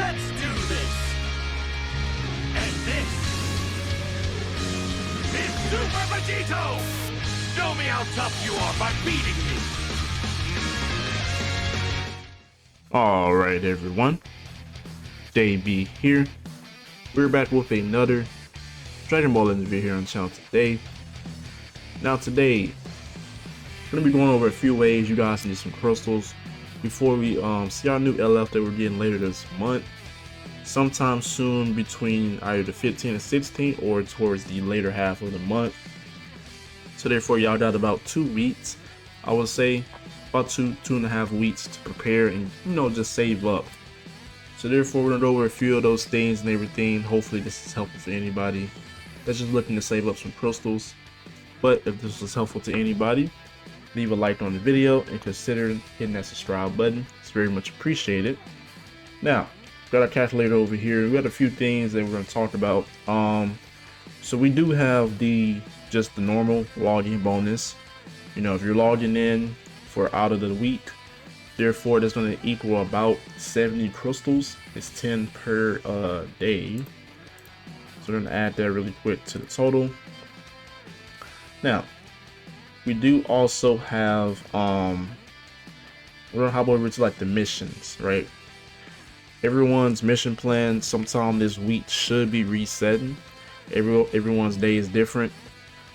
Let's do this! And this is Super Vegito! Show me how tough you are by beating me! Alright everyone, JB here. We're back with another Dragon Ball Legends video here on the channel today. Now today, we're going to be going over a few ways you guys can get some crystals before we see our new LF that we're getting later this month. Sometime soon between either the 15th and 16th or towards the later half of the month. So therefore y'all got about 2 weeks, I would say. About two and a half weeks to prepare and just save up. So therefore we're gonna go over a few of those things and everything. Hopefully this is helpful for anybody that's just looking to save up some crystals. But if this was helpful to anybody, leave a like on the video and consider hitting that subscribe button. It's very much appreciated. Now, got our calculator over here. We got a few things that we're gonna talk about. So we do have just the normal login bonus. If you're logging in for out of the week, therefore that's going to equal about 70 crystals. It's 10 per day, so we're going to add that really quick to the total. Now we do also have we're going to hop over to like the missions, right? Everyone's mission plan sometime this week should be resetting. Everyone's day is different.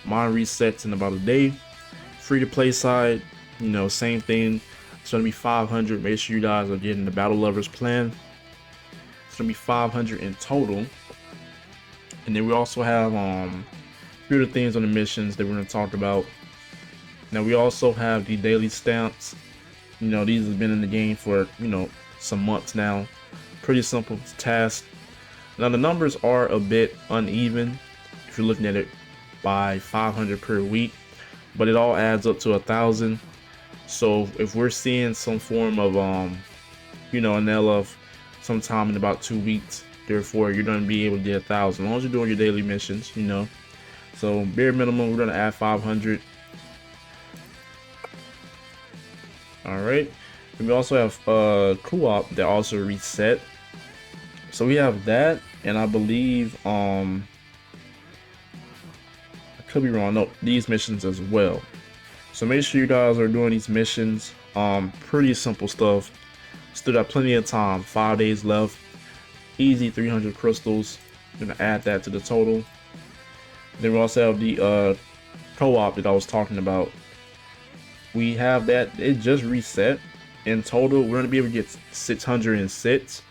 Mine resets in about a day. Free to play side, same thing. It's gonna be 500. Make sure you guys are getting the Battle Lovers plan. It's gonna be 500 in total. And then we also have a few of the things on the missions that we're gonna talk about. Now we also have the daily stamps. These have been in the game for some months now. Pretty simple task. Now the numbers are a bit uneven if you're looking at it by 500 per week, but it all adds up to 1,000. So if we're seeing some form of an LF sometime in about 2 weeks, therefore you're going to be able to get 1,000 as long as you're doing your daily missions. So bare minimum we're going to add 500. All right, and we also have co-op that also reset. So we have that, and I believe I could be wrong, no, these missions as well. So make sure you guys are doing these missions. Pretty simple stuff. Still got plenty of time. 5 days left. Easy 300 crystals. I'm gonna add that to the total. Then we also have the co-op that I was talking about. We have that. It just reset. In total, we're gonna be able to get 606.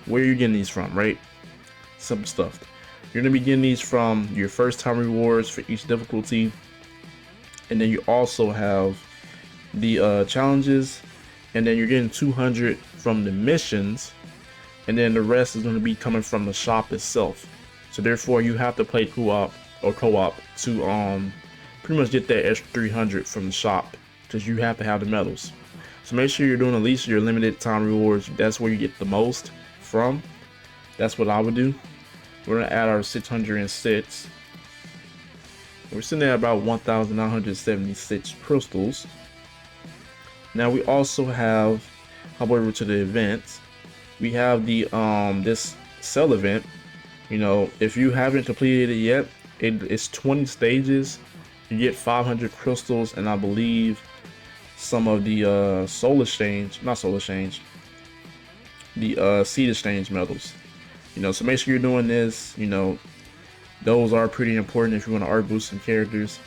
Where are you getting these from, right? Simple stuff. You're gonna be getting these from your first time rewards for each difficulty. And then you also have the challenges, and then you're getting 200 from the missions, and then the rest is going to be coming from the shop itself. So therefore you have to play co-op to pretty much get that extra 300 from the shop, because you have to have the medals. So make sure you're doing at least your limited time rewards. That's where you get the most from. That's what I would do. We're going to add our 606. We're sitting at about 1,976 crystals. Now we also have, hop over to the events. We have the this cell event. If you haven't completed it yet, it's 20 stages. You get 500 crystals, and I believe some of the the seed exchange medals. So make sure you're doing this. Those are pretty important if you want to art boost some characters,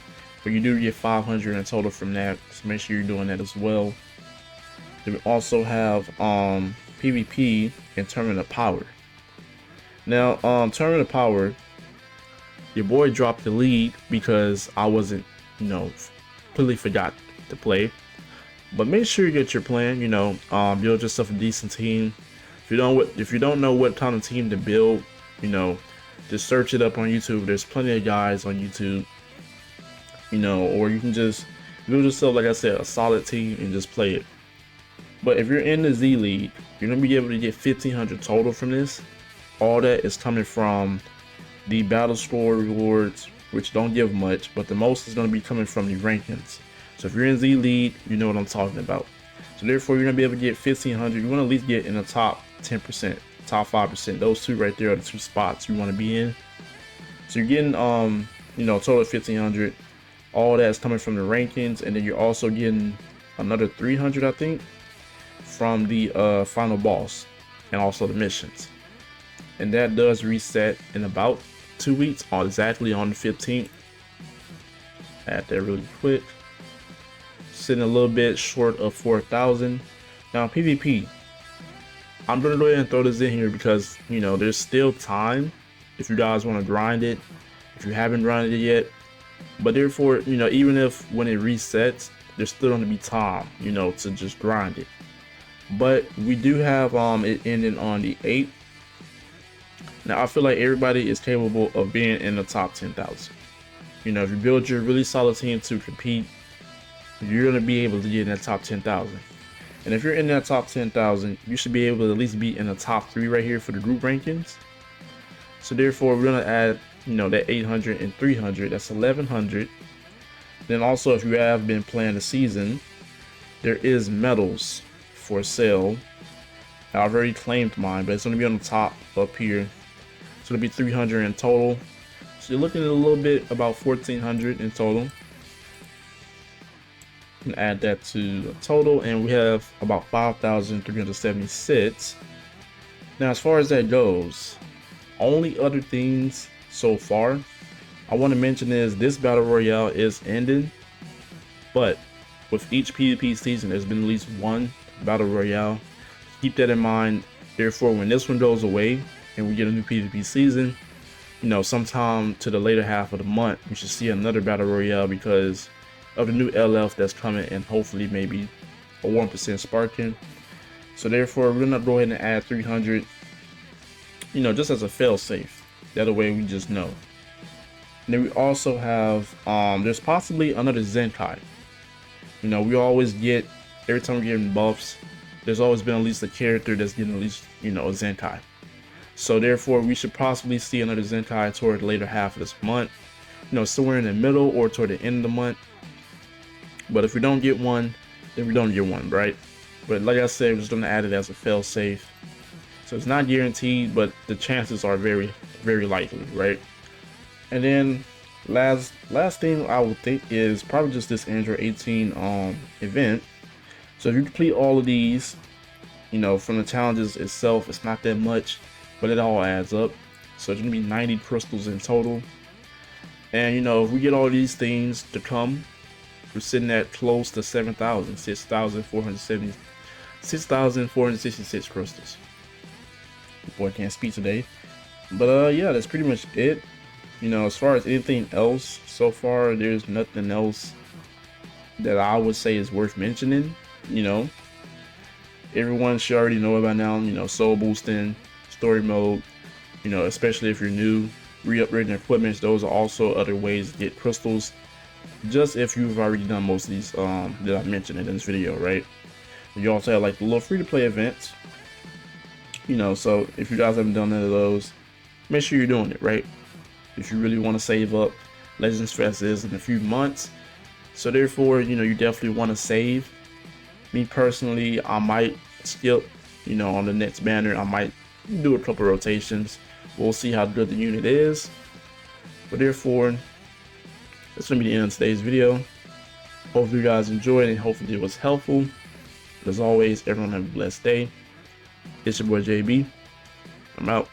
but you do get 500 in total from that, so make sure you're doing that as well. Then we also have PvP and Tournament of Power. Now Tournament of Power, your boy dropped the lead because I wasn't completely forgot to play. But make sure you get your plan. Build yourself a decent team. If you don't know what kind of team to build, just search it up on YouTube. There's plenty of guys on YouTube, or you can just build yourself, like I said, a solid team and just play it. But if you're in the Z League, you're gonna be able to get 1,500 total from this. All that is coming from the battle score rewards, which don't give much, but the most is gonna be coming from the rankings. So if you're in Z League, you know what I'm talking about. So therefore, you're gonna be able to get 1,500. You want to at least get in the top 10%, top 5%. Those two right there are the two spots you want to be in. So you're getting total of 1,500. All that's coming from the rankings, and then you're also getting another 300, I think, from the final boss and also the missions. And that does reset in about 2 weeks, exactly on the 15th. Add that really quick. Sitting a little bit short of 4,000. Now PvP, I'm gonna go ahead and throw this in here because there's still time if you guys want to grind it, if you haven't grinded it yet. But therefore, even if when it resets, there's still gonna be time, to just grind it. But we do have it ending on the 8th. Now I feel like everybody is capable of being in the top 10,000. If you build your really solid team to compete, you're gonna be able to get in that top 10,000. And if you're in that top 10,000, you should be able to at least be in the top 3 right here for the group rankings. So therefore, we're gonna add that 800 and 300. That's 1,100. Then also, if you have been playing the season, there is medals for sale. I've already claimed mine, but it's gonna be on the top up here. So it'll be 300 in total. So you're looking at a little bit about 1,400 in total. And add that to the total, and we have about 5,376. Now, as far as that goes, only other things so far I want to mention is this battle royale is ending, but with each PvP season, there's been at least one battle royale. Keep that in mind. Therefore, when this one goes away and we get a new PvP season, sometime to the later half of the month, we should see another battle royale because of the new LF that's coming, and hopefully maybe a 1% Sparking. So therefore, we're gonna go ahead and add 300, just as a fail safe. That way we just know. And then we also have, there's possibly another Zenkai. We always get, every time we're getting buffs, there's always been at least a character that's getting at least, a Zenkai. So therefore, we should possibly see another Zenkai toward the later half of this month. Somewhere in the middle or toward the end of the month. But if we don't get one, then we don't get one, right? But like I said, we're just gonna add it as a fail safe. So it's not guaranteed, but the chances are very, very likely, right? And then last thing I would think is probably just this Android 18 event. So if you complete all of these, from the challenges itself, it's not that much, but it all adds up. So it's gonna be 90 crystals in total. And if we get all these things to come, we're sitting at close to 7,000, 6,466 crystals. The boy can't speak today, but yeah, that's pretty much it. As far as anything else so far, there's nothing else that I would say is worth mentioning. Everyone should already know about now. Soul boosting, story mode. Especially if you're new, re-upgrading equipment. Those are also other ways to get crystals. Just if you've already done most of these that I mentioned in this video, right? You also have like the little free-to-play events. So if you guys haven't done none of those, make sure you're doing it, right? If you really want to save up, Legends Fest is in a few months. So therefore, you definitely want to save. Me personally, I might skip, on the next banner. I might do a couple rotations. We'll see how good the unit is. But therefore, that's going to be the end of today's video. Hopefully you guys enjoyed and hopefully it was helpful. As always, everyone have a blessed day. It's your boy JB. I'm out.